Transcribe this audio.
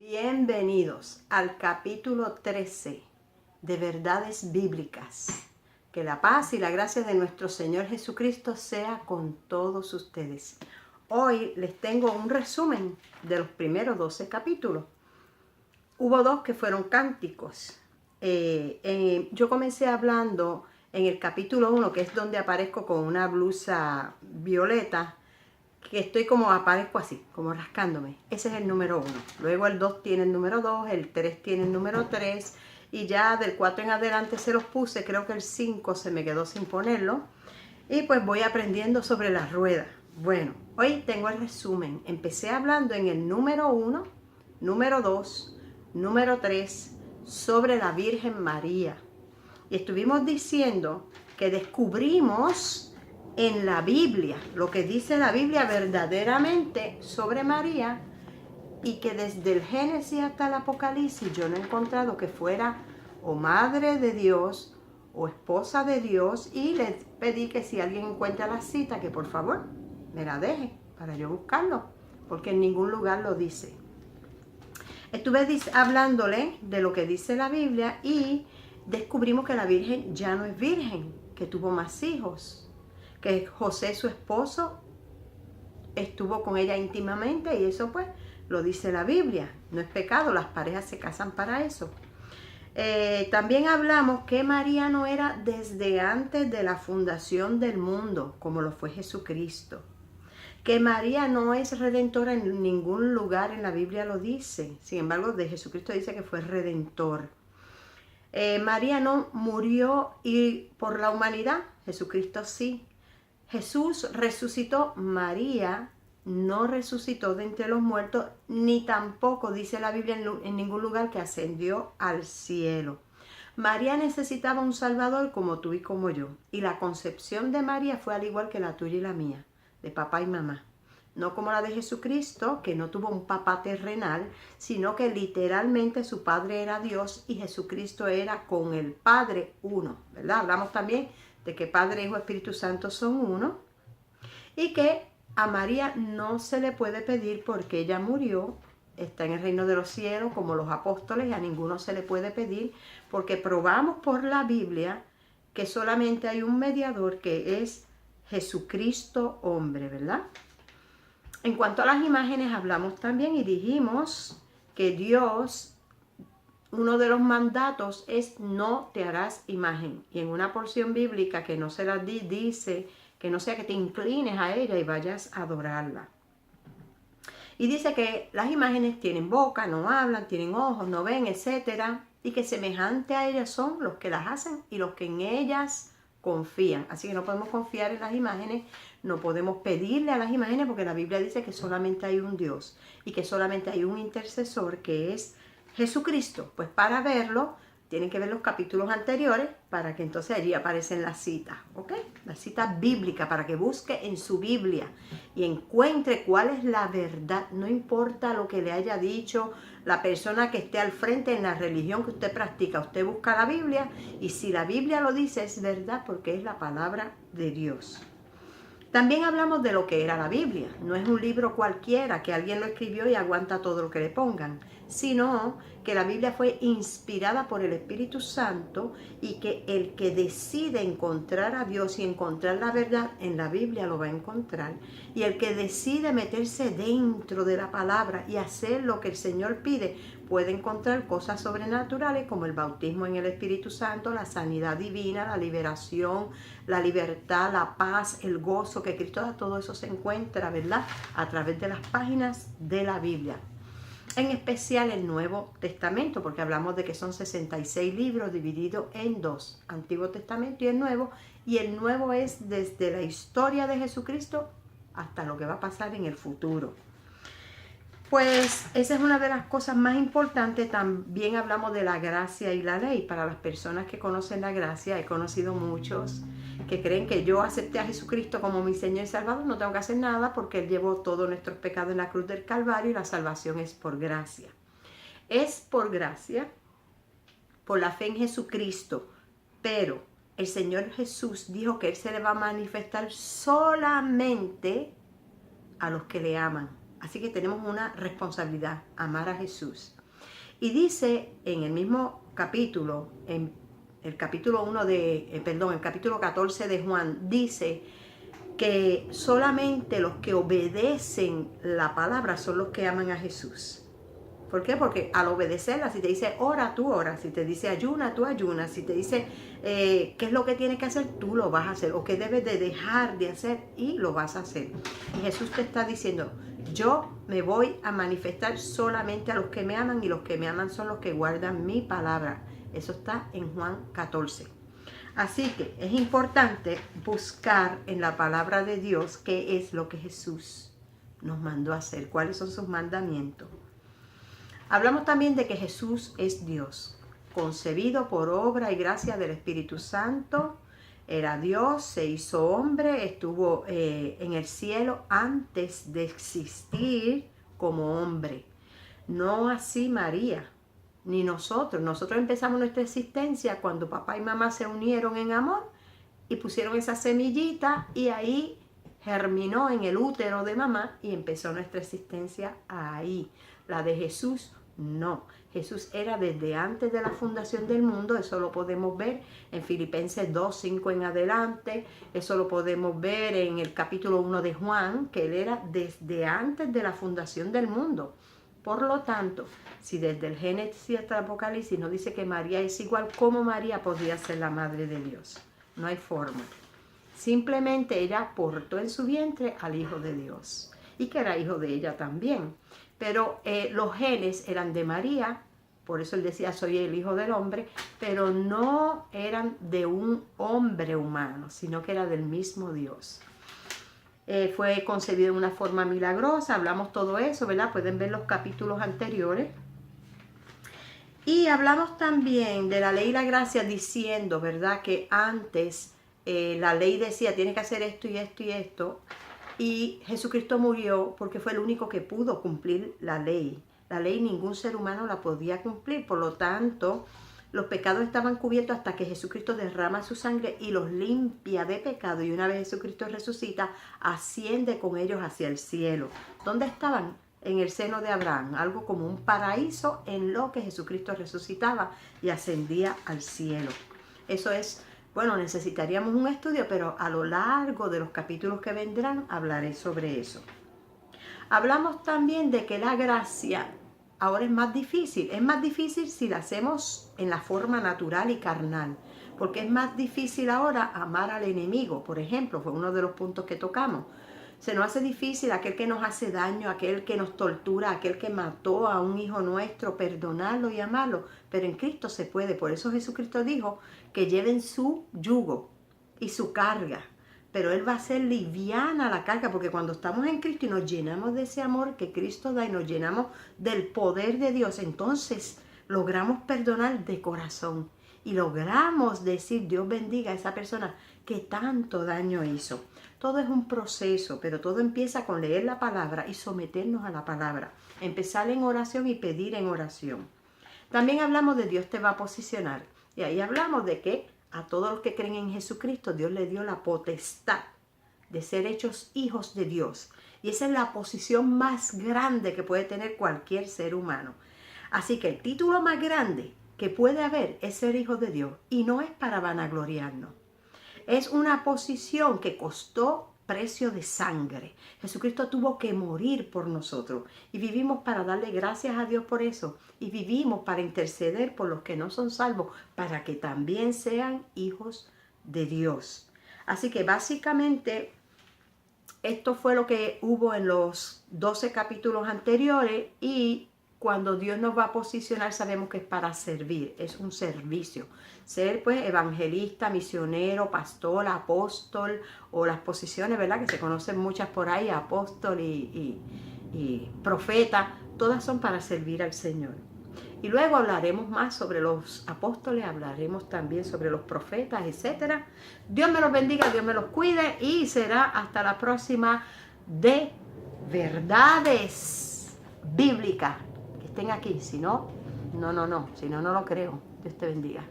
Bienvenidos al capítulo 13 de Verdades Bíblicas. Que la paz y la gracia de nuestro Señor Jesucristo sea con todos ustedes. Hoy les tengo un resumen de los primeros 12 capítulos. Hubo dos que fueron cánticos. Yo comencé hablando en el capítulo 1, que es donde aparezco con una blusa violeta, que estoy como aparezco así, como rascándome. Ese es el número 1. Luego el 2 tiene el número 2, el 3 tiene el número 3 y ya del 4 en adelante se los puse. Creo que el 5 se me quedó sin ponerlo y pues voy aprendiendo sobre la rueda. Bueno, hoy tengo el resumen. Empecé hablando en el número 1, número 2, número 3 sobre la Virgen María. Y estuvimos diciendo que descubrimos en la Biblia lo que dice la Biblia verdaderamente sobre María, y que desde el Génesis hasta el Apocalipsis yo no he encontrado que fuera o madre de Dios o esposa de Dios, y les pedí que si alguien encuentra la cita, que por favor me la deje para yo buscarlo, porque en ningún lugar lo dice. Estuve hablándole de lo que dice la Biblia y descubrimos que la Virgen ya no es virgen, que tuvo más hijos, que José, su esposo, estuvo con ella íntimamente, y eso pues lo dice la Biblia. No es pecado, las parejas se casan para eso. También hablamos que María no era desde antes de la fundación del mundo, como lo fue Jesucristo. Que María no es redentora en ningún lugar en la Biblia lo dice. Sin embargo, de Jesucristo dice que fue redentor. María no murió por la humanidad, Jesucristo sí. Jesús resucitó, María no resucitó de entre los muertos, ni tampoco dice la Biblia en ningún lugar que ascendió al cielo. María necesitaba un Salvador como tú y como yo, y la concepción de María fue al igual que la tuya y la mía, de papá y mamá. No como la de Jesucristo, que no tuvo un papá terrenal, sino que literalmente su padre era Dios y Jesucristo era con el Padre uno, ¿verdad? Hablamos también de que Padre, Hijo, Espíritu Santo son uno, y que a María no se le puede pedir porque ella murió, está en el reino de los cielos como los apóstoles, y a ninguno se le puede pedir porque probamos por la Biblia que solamente hay un mediador, que es Jesucristo hombre, ¿verdad? En cuanto a las imágenes, hablamos también y dijimos que Dios, uno de los mandatos es no te harás imagen. Y en una porción bíblica que no se la dice que no sea que te inclines a ella y vayas a adorarla. Y dice que las imágenes tienen boca, no hablan, tienen ojos, no ven, etc. Y que semejante a ellas son los que las hacen y los que en ellas confían. Así que no podemos confiar en las imágenes, no podemos pedirle a las imágenes, porque la Biblia dice que solamente hay un Dios y que solamente hay un intercesor, que es Jesucristo. Pues para verlo tienen que ver los capítulos anteriores para que entonces allí aparecen las citas, ¿ok? La cita bíblica, para que busque en su Biblia y encuentre cuál es la verdad. No importa lo que le haya dicho la persona que esté al frente en la religión que usted practica. Usted busca la Biblia, y si la Biblia lo dice es verdad, porque es la palabra de Dios. También hablamos de lo que era la Biblia. No es un libro cualquiera que alguien lo escribió y aguanta todo lo que le pongan, sino que la Biblia fue inspirada por el Espíritu Santo, y que el que decide encontrar a Dios y encontrar la verdad en la Biblia lo va a encontrar. Y el que decide meterse dentro de la palabra y hacer lo que el Señor pide, puede encontrar cosas sobrenaturales como el bautismo en el Espíritu Santo, la sanidad divina, la liberación, la libertad, la paz, el gozo que Cristo da. Todo eso se encuentra, ¿verdad?, a través de las páginas de la Biblia. En especial el Nuevo Testamento, porque hablamos de que son 66 libros divididos en dos, Antiguo Testamento y el Nuevo, y el Nuevo es desde la historia de Jesucristo hasta lo que va a pasar en el futuro. Pues esa es una de las cosas más importantes. También hablamos de la gracia y la ley. Para las personas que conocen la gracia, he conocido muchos que creen que yo acepté a Jesucristo como mi Señor y Salvador, no tengo que hacer nada porque Él llevó todos nuestros pecados en la cruz del Calvario y la salvación es por gracia. Es por gracia, por la fe en Jesucristo, pero el Señor Jesús dijo que Él se le va a manifestar solamente a los que le aman, Así que tenemos una responsabilidad, amar a Jesús. Y dice en el mismo capítulo, en el capítulo 14 de Juan, dice que solamente los que obedecen la palabra son los que aman a Jesús. ¿Por qué? Porque al obedecerla, si te dice ora, tú oras. Si te dice ayuna, tú ayunas. Si te dice qué es lo que tienes que hacer, tú lo vas a hacer. O qué debes de dejar de hacer y lo vas a hacer. Y Jesús te está diciendo, yo me voy a manifestar solamente a los que me aman y los que me aman son los que guardan mi palabra. Eso está en Juan 14. Así que es importante buscar en la palabra de Dios qué es lo que Jesús nos mandó a hacer, cuáles son sus mandamientos. Hablamos también de que Jesús es Dios, concebido por obra y gracia del Espíritu Santo. Era Dios, se hizo hombre, estuvo en el cielo antes de existir como hombre. No así María, ni nosotros. Nosotros empezamos nuestra existencia cuando papá y mamá se unieron en amor y pusieron esa semillita y ahí germinó en el útero de mamá y empezó nuestra existencia ahí. La de Jesús, no. Jesús era desde antes de la fundación del mundo. Eso lo podemos ver en Filipenses 2:5 en adelante. Eso lo podemos ver en el capítulo 1 de Juan, que él era desde antes de la fundación del mundo. Por lo tanto, si desde el Génesis hasta el Apocalipsis nos dice que María es igual, ¿cómo María podría ser la madre de Dios? No hay forma. Simplemente ella portó en su vientre al Hijo de Dios y que era hijo de ella también. Pero los genes eran de María, por eso él decía soy el hijo del hombre, pero no eran de un hombre humano, sino que era del mismo Dios. Fue concebido de una forma milagrosa, hablamos todo eso, ¿verdad? Pueden ver los capítulos anteriores. Y hablamos también de la ley y la gracia diciendo, ¿verdad? Que antes la ley decía tienes que hacer esto y esto y esto. Y Jesucristo murió porque fue el único que pudo cumplir la ley. La ley ningún ser humano la podía cumplir, por lo tanto, los pecados estaban cubiertos hasta que Jesucristo derrama su sangre y los limpia de pecado. Y una vez Jesucristo resucita, asciende con ellos hacia el cielo. ¿Dónde estaban? En el seno de Abraham, algo como un paraíso en lo que Jesucristo resucitaba y ascendía al cielo. Eso es... Bueno, necesitaríamos un estudio, pero a lo largo de los capítulos que vendrán hablaré sobre eso. Hablamos también de que la gracia ahora es más difícil. Es más difícil si la hacemos en la forma natural y carnal, porque es más difícil ahora amar al enemigo, por ejemplo, fue uno de los puntos que tocamos. Se nos hace difícil aquel que nos hace daño, aquel que nos tortura, aquel que mató a un hijo nuestro, perdonarlo y amarlo. Pero en Cristo se puede. Por eso Jesucristo dijo que lleven su yugo y su carga. Pero Él va a ser liviana la carga, porque cuando estamos en Cristo y nos llenamos de ese amor que Cristo da y nos llenamos del poder de Dios, entonces logramos perdonar de corazón. Y logramos decir, Dios bendiga a esa persona que tanto daño hizo. Todo es un proceso, pero todo empieza con leer la palabra y someternos a la palabra. Empezar en oración y pedir en oración. También hablamos de Dios te va a posicionar. Y ahí hablamos de que a todos los que creen en Jesucristo, Dios le dio la potestad de ser hechos hijos de Dios. Y esa es la posición más grande que puede tener cualquier ser humano. Así que el título más grande que puede haber es ser hijo de Dios. Y no es para vanagloriarnos. Es una posición que costó precio de sangre. Jesucristo tuvo que morir por nosotros y vivimos para darle gracias a Dios por eso y vivimos para interceder por los que no son salvos para que también sean hijos de Dios. Así que básicamente esto fue lo que hubo en los 12 capítulos anteriores y cuando Dios nos va a posicionar sabemos que es para servir, es un servicio. Ser pues evangelista, misionero, pastor, apóstol o las posiciones, ¿verdad? Que se conocen muchas por ahí, apóstol y profeta, todas son para servir al Señor. Y luego hablaremos más sobre los apóstoles, hablaremos también sobre los profetas, etc. Dios me los bendiga, Dios me los cuide y será hasta la próxima de verdades bíblicas. Que estén aquí, si no, no lo creo. Dios te bendiga.